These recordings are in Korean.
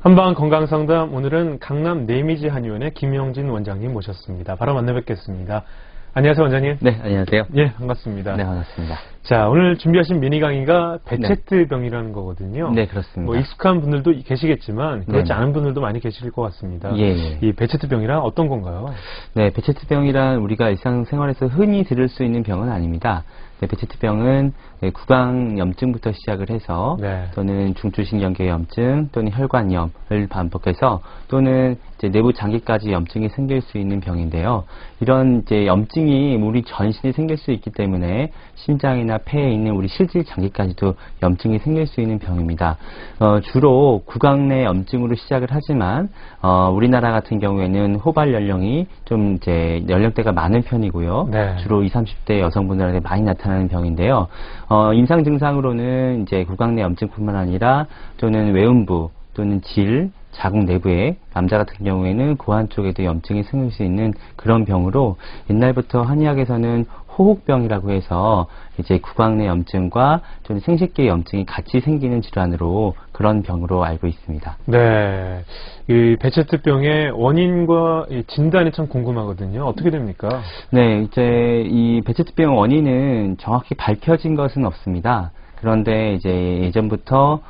한방 건강상담, 오늘은 강남 내미지 한의원의 김영진 원장님 모셨습니다. 바로 만나 뵙겠습니다. 안녕하세요, 원장님. 네, 안녕하세요. 예, 반갑습니다. 네, 반갑습니다. 자, 오늘 준비하신 미니 강의가 베체트병이라는 거거든요. 네, 그렇습니다. 뭐 익숙한 분들도 계시겠지만 그렇지 네. 않은 분들도 많이 계실 것 같습니다. 예. 이 베체트병이란 어떤 건가요? 네, 베체트병이란 우리가 일상생활에서 흔히 들을 수 있는 병은 아닙니다. 네, 베체트병은 구강염증부터 시작을 해서 네. 또는 중추신경계염증 또는 혈관염을 반복해서 또는 이제 내부 장기까지 염증이 생길 수 있는 병인데요. 이런 이제 염증이 우리 전신에 생길 수 있기 때문에 심장이나 폐에 있는 우리 실질 장기까지도 염증이 생길 수 있는 병입니다. 주로 구강 내 염증으로 시작을 하지만 우리나라 같은 경우에는 호발 연령이 좀 이제 연령대가 많은 편이고요. 네. 주로 20, 30대 여성분들한테 많이 나타나는 병인데요. 임상 증상으로는 이제 구강 내 염증뿐만 아니라 또는 외음부 또는 질, 자궁 내부에 남자 같은 경우에는 고환 쪽에도 염증이 생길 수 있는 그런 병으로 옛날부터 한의학에서는 호흡병이라고 해서 이제 구강 내 염증과 좀 생식기 염증이 같이 생기는 질환으로 그런 병으로 알고 있습니다. 네. 이 베체트병의 원인과 이 진단이 참 궁금하거든요. 어떻게 됩니까? 네, 이제 이 베체트병 원인은 정확히 밝혀진 것은 없습니다. 그런데 이제 예전부터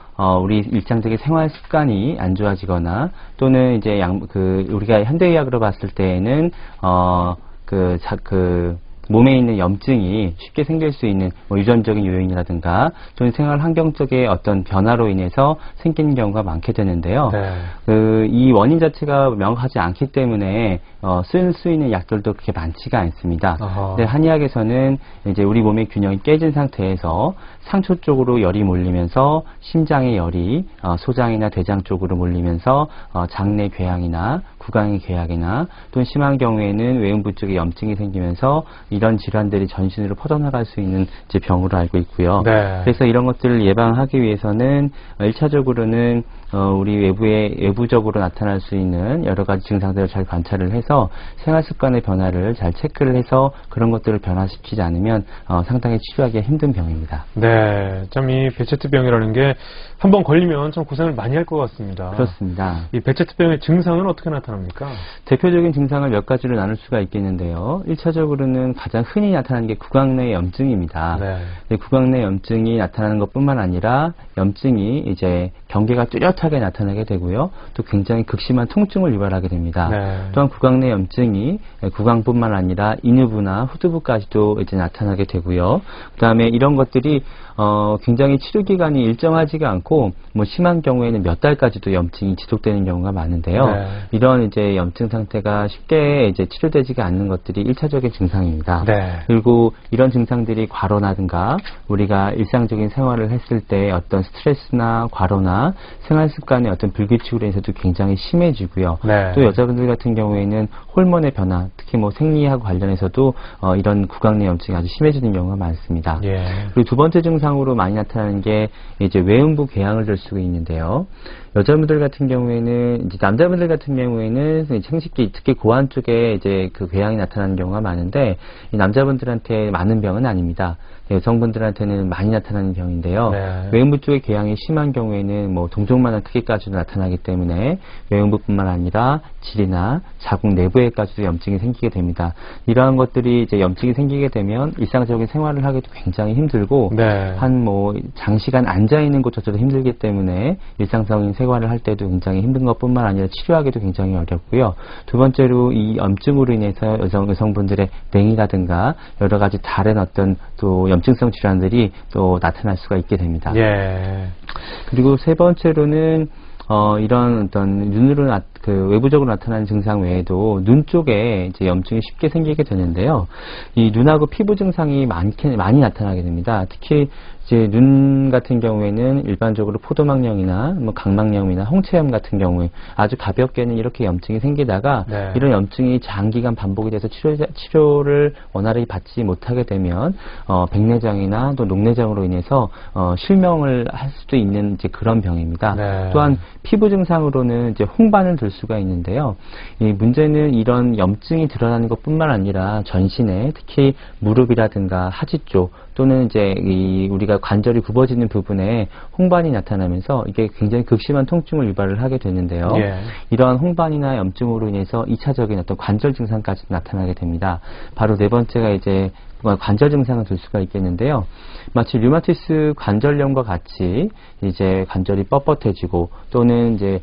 우리 일상적인 생활 습관이 안 좋아지거나 또는 이제 우리가 현대의학으로 봤을 때에는 몸에 있는 염증이 쉽게 생길 수 있는 뭐 유전적인 요인이라든가 또는 생활 환경 쪽의 어떤 변화로 인해서 생기는 경우가 많게 되는데요. 네. 이 원인 자체가 명확하지 않기 때문에 쓸 수 있는 약들도 그렇게 많지가 않습니다. 근데 한의학에서는 이제 우리 몸의 균형이 깨진 상태에서 상처 쪽으로 열이 몰리면서 심장의 열이 소장이나 대장 쪽으로 몰리면서 장내 궤양이나 구강의 궤양이나 또는 심한 경우에는 외음부 쪽에 염증이 생기면서 이런 질환들이 전신으로 퍼져나갈 수 있는 이제 병으로 알고 있고요. 네. 그래서 이런 것들을 예방하기 위해서는 1차적으로는 우리 외부적으로 나타날 수 있는 여러 가지 증상들을 잘 관찰을 해서 생활 습관의 변화를 잘 체크를 해서 그런 것들을 변화시키지 않으면 상당히 치료하기가 힘든 병입니다. 네. 참 이 베체트병이라는 게 한번 걸리면 좀 고생을 많이 할 것 같습니다. 그렇습니다. 이 베체트병의 증상은 어떻게 나타납니까? 대표적인 증상을 몇 가지로 나눌 수가 있겠는데요. 1차적으로는 가장 흔히 나타나는 게 구강 내 염증입니다. 네. 구강 내 염증이 나타나는 것뿐만 아니라 염증이 이제 경계가 뚜렷하게 나타나게 되고요. 또 굉장히 극심한 통증을 유발하게 됩니다. 네. 또한 구강 내 염증이 구강뿐만 아니라 인후부나 후두부까지도 이제 나타나게 되고요. 그다음에 이런 것들이 굉장히 치료 기간이 일정하지가 않고 뭐 심한 경우에는 몇 달까지도 염증이 지속되는 경우가 많은데요. 네. 이런 이제 염증 상태가 쉽게 이제 치료되지가 않는 것들이 1차적인 증상입니다. 네. 그리고 이런 증상들이 과로라든가 우리가 일상적인 생활을 했을 때 어떤 스트레스나 과로나 생활 습관의 어떤 불규칙으로 해서도 굉장히 심해지고요. 네. 또 여자분들 같은 경우에는 호르몬의 변화, 특히 뭐 생리하고 관련해서도 이런 구강 내 염증이 아주 심해지는 경우가 많습니다. 예. 그리고 두 번째 증상으로 많이 나타나는 게 이제 외음부 궤양을 들 수가 있는데요. 여자분들 같은 경우에는 이제 남자분들 같은 경우에는 생식기 특히 고환 쪽에 이제 그 궤양이 나타나는 경우가 많은데 이 남자분들한테 많은 병은 아닙니다. 여성분들한테는 많이 나타나는 병인데요. 네. 외음부 쪽의 궤양이 심한 경우에는 뭐 동족만한 크기까지도 나타나기 때문에 외음부뿐만 아니라 질이나 자궁 내부에까지도 염증이 생기게 됩니다. 이러한 것들이 이제 염증이 생기게 되면 일상적인 생활을 하기도 굉장히 힘들고 네. 한 뭐 장시간 앉아 있는 것조차도 힘들기 때문에 일상적인 생활을 할 때도 굉장히 힘든 것뿐만 아니라 치료하기도 굉장히 어렵고요. 두 번째로 이 염증으로 인해서 여성분들의 냉이라든가 여러 가지 다른 어떤 또 염증성 질환들이 또 나타날 수가 있게 됩니다. 예. 그리고 세 번째로는 이런 어떤 눈으로 외부적으로 나타나는 증상 외에도 눈 쪽에 이제 염증이 쉽게 생기게 되는데요. 이 눈하고 피부 증상이 많이 나타나게 됩니다. 특히 이제 눈 같은 경우에는 일반적으로 포도막염이나 뭐 각막염이나 홍채염 같은 경우에 아주 가볍게는 이렇게 염증이 생기다가 네. 이런 염증이 장기간 반복이 돼서 치료를 원활히 받지 못하게 되면 백내장이나 또 녹내장으로 인해서 실명을 할 수도 있는 이제 그런 병입니다. 네. 또한 피부 증상으로는 이제 홍반을 들 수가 있는데요. 이 문제는 이런 염증이 드러나는 것뿐만 아니라 전신에 특히 무릎이라든가 하지 쪽 또는 이제 우리가 우리가 관절이 굽어지는 부분에 홍반이 나타나면서 이게 굉장히 극심한 통증을 유발을 하게 되는데요. 예. 이러한 홍반이나 염증으로 인해서 2차적인 어떤 관절 증상까지 나타나게 됩니다. 바로 네 번째가 이제 관절 증상을 들 수가 있겠는데요. 마치 류마티스 관절염과 같이 이제 관절이 뻣뻣해지고 또는 이제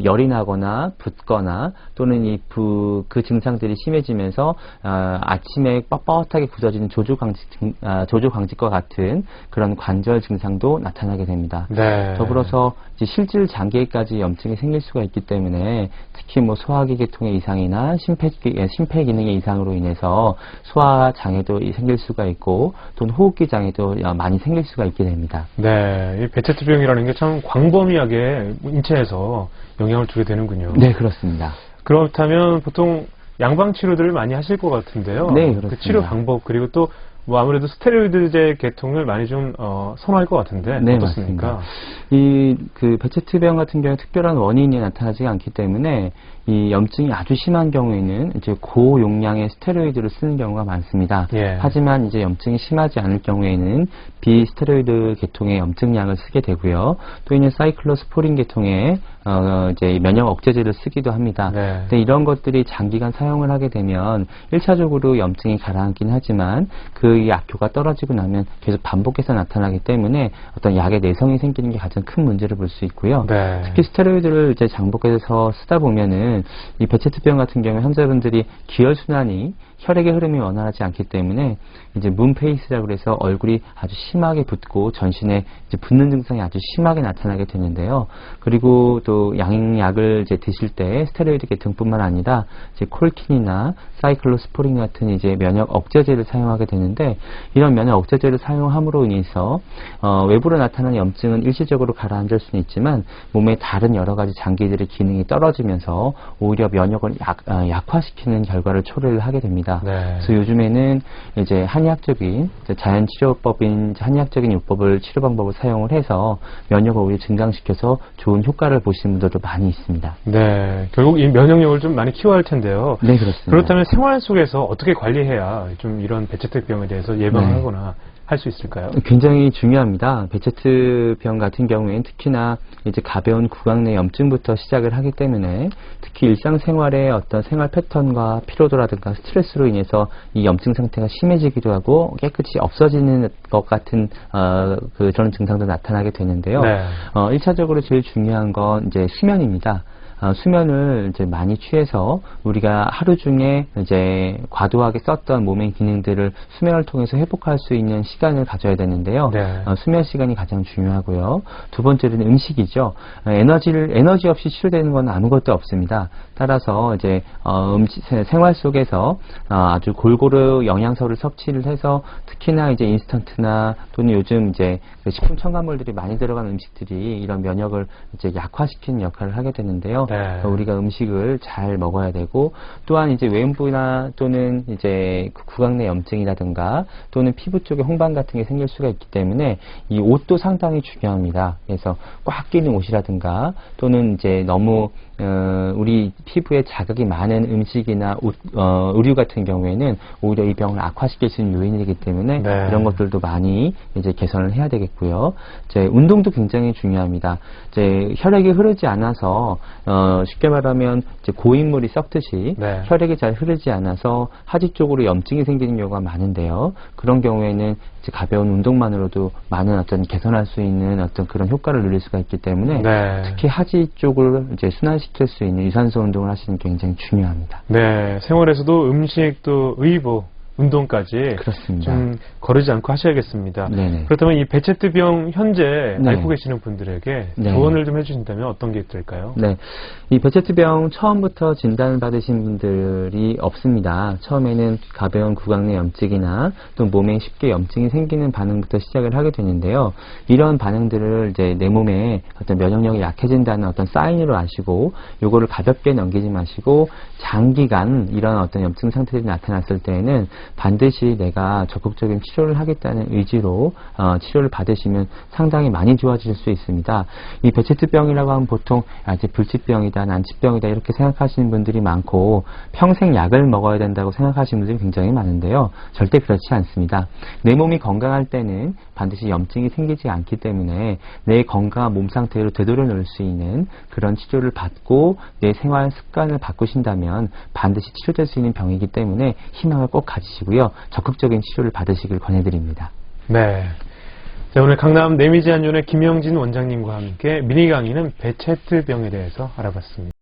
열이 나거나 붓거나 또는 그 증상들이 심해지면서 아침에 뻣뻣하게 굳어지는 조조광직과 같은 그런 관절 증상도 나타나게 됩니다. 네. 더불어서 이제 실질 장기에까지 염증이 생길 수가 있기 때문에 특히 뭐 소화기 계통의 이상이나 심폐 기능의 이상으로 인해서 소화 장애도 생길 수가 있고 또는 호흡기 장애도 많이 생길 수가 있게 됩니다. 네, 이 베체트병이라는 게 참 광범위하게 인체에서 영향을 주게 되는군요. 네, 그렇습니다. 그렇다면 보통 양방 치료들을 많이 하실 것 같은데요. 네, 그렇습니다. 그 치료 방법 그리고 또 뭐 아무래도 스테로이드제 계통을 많이 좀 선호할 것 같은데 네, 어떻습니까? 그 베체트병 같은 경우에 특별한 원인이 나타나지 않기 때문에 이 염증이 아주 심한 경우에는 이제 고용량의 스테로이드를 쓰는 경우가 많습니다. 예. 하지만 이제 염증이 심하지 않을 경우에는 비스테로이드 계통의 염증약을 쓰게 되고요. 또 있는 사이클로스포린 계통의 이제 면역 억제제를 쓰기도 합니다. 네. 근데 이런 것들이 장기간 사용을 하게 되면 1차적으로 염증이 가라앉긴 하지만 그 약효가 떨어지고 나면 계속 반복해서 나타나기 때문에 어떤 약의 내성이 생기는 게 가장 큰 문제를 볼 수 있고요. 네. 특히 스테로이드를 이제 장복해서 쓰다 보면은 이 베체트병 같은 경우에 환자분들이 기혈순환이 혈액의 흐름이 원활하지 않기 때문에 이제 문페이스라고 해서 얼굴이 아주 심하게 붓고 전신에 이제 붓는 증상이 아주 심하게 나타나게 되는데요. 그리고 또 양약을 이제 드실 때 스테로이드 계통뿐만 아니라 이제 콜킨이나 사이클로스포린 같은 이제 면역 억제제를 사용하게 되는데 이런 면역 억제제를 사용함으로 인해서 외부로 나타나는 염증은 일시적으로 가라앉을 수는 있지만 몸의 다른 여러 가지 장기들의 기능이 떨어지면서 오히려 면역을 약화시키는 결과를 초래를 하게 됩니다. 네. 그래서 요즘에는 이제 한의학적인 자연치료법인 한의학적인 요법을 치료 방법을 사용을 해서 면역을 오히려 증강시켜서 좋은 효과를 보시는 분들도 많이 있습니다. 네, 결국 이 면역력을 좀 많이 키워야 할 텐데요. 네, 그렇습니다. 그렇다면 생활 속에서 어떻게 관리해야 좀 이런 베체트병에 대해서 예방하거나 할 수 있을까요? 굉장히 중요합니다. 베체트병 같은 경우에는 특히나 이제 가벼운 구강 내 염증부터 시작을 하기 때문에 특히 일상생활의 어떤 생활 패턴과 피로도라든가 스트레스로 인해서 이 염증 상태가 심해지기도 하고 깨끗이 없어지는 것 같은 그런 증상도 나타나게 되는데요. 네. 1차적으로 제일 중요한 건 이제 수면입니다. 수면을 이제 많이 취해서 우리가 하루 중에 이제 과도하게 썼던 몸의 기능들을 수면을 통해서 회복할 수 있는 시간을 가져야 되는데요. 네. 수면 시간이 가장 중요하고요. 두 번째는 음식이죠. 에너지 없이 치료되는 건 아무것도 없습니다. 따라서 이제 생활 속에서 아주 골고루 영양소를 섭취를 해서 특히나 이제 인스턴트나 또는 요즘 이제 식품 첨가물들이 많이 들어간 음식들이 이런 면역을 이제 약화시키는 역할을 하게 되는데요. 네. 우리가 음식을 잘 먹어야 되고 또한 이제 외음부나 또는 이제 구강 내 염증이라든가 또는 피부 쪽에 홍반 같은 게 생길 수가 있기 때문에 이 옷도 상당히 중요합니다. 그래서 꽉 끼는 옷이라든가 또는 이제 너무 우리 피부에 자극이 많은 음식이나 의류 같은 경우에는 오히려 이 병을 악화시킬 수 있는 요인이기 때문에 네. 이런 것들도 많이 이제 개선을 해야 되겠고요. 이제 운동도 굉장히 중요합니다. 이제 혈액이 흐르지 않아서 쉽게 말하면 이제 고인물이 썩듯이 네. 혈액이 잘 흐르지 않아서 하지 쪽으로 염증이 생기는 경우가 많은데요. 그런 경우에는 이제 가벼운 운동만으로도 많은 어떤 개선할 수 있는 어떤 그런 효과를 누릴 수가 있기 때문에 네. 특히 하지 쪽을 이제 순환시킬 수 있는 유산소 운동을 하시는 게 굉장히 중요합니다. 네, 생활에서도 음식 또 의복, 운동까지 그렇습니다. 좀 거르지 않고 하셔야겠습니다. 네네. 그렇다면 이 베체트병 현재 네. 앓고 계시는 분들에게 네. 조언을 좀 해주신다면 어떤 게 있을까요? 네, 이 베체트병 처음부터 진단을 받으신 분들이 없습니다. 처음에는 가벼운 구강 내 염증이나 또 몸에 쉽게 염증이 생기는 반응부터 시작을 하게 되는데요. 이런 반응들을 이제 내 몸에 어떤 면역력이 약해진다는 어떤 사인으로 아시고 요거를 가볍게 넘기지 마시고 장기간 이런 어떤 염증 상태들이 나타났을 때에는 반드시 내가 적극적인 치료를 하겠다는 의지로 치료를 받으시면 상당히 많이 좋아지실 수 있습니다. 이 베체트병이라고 하면 보통 이제 불치병이다, 난치병이다 이렇게 생각하시는 분들이 많고 평생 약을 먹어야 된다고 생각하시는 분들이 굉장히 많은데요. 절대 그렇지 않습니다. 내 몸이 건강할 때는 반드시 염증이 생기지 않기 때문에 내 건강한 몸 상태로 되돌려 놓을 수 있는 그런 치료를 받고 내 생활 습관을 바꾸신다면 반드시 치료될 수 있는 병이기 때문에 희망을 꼭 가지시고요. 적극적인 치료를 받으시길 권해드립니다. 네. 자, 오늘 강남 내미지 한의원의 김영진 원장님과 함께 미니 강의는 베체트병에 대해서 알아봤습니다.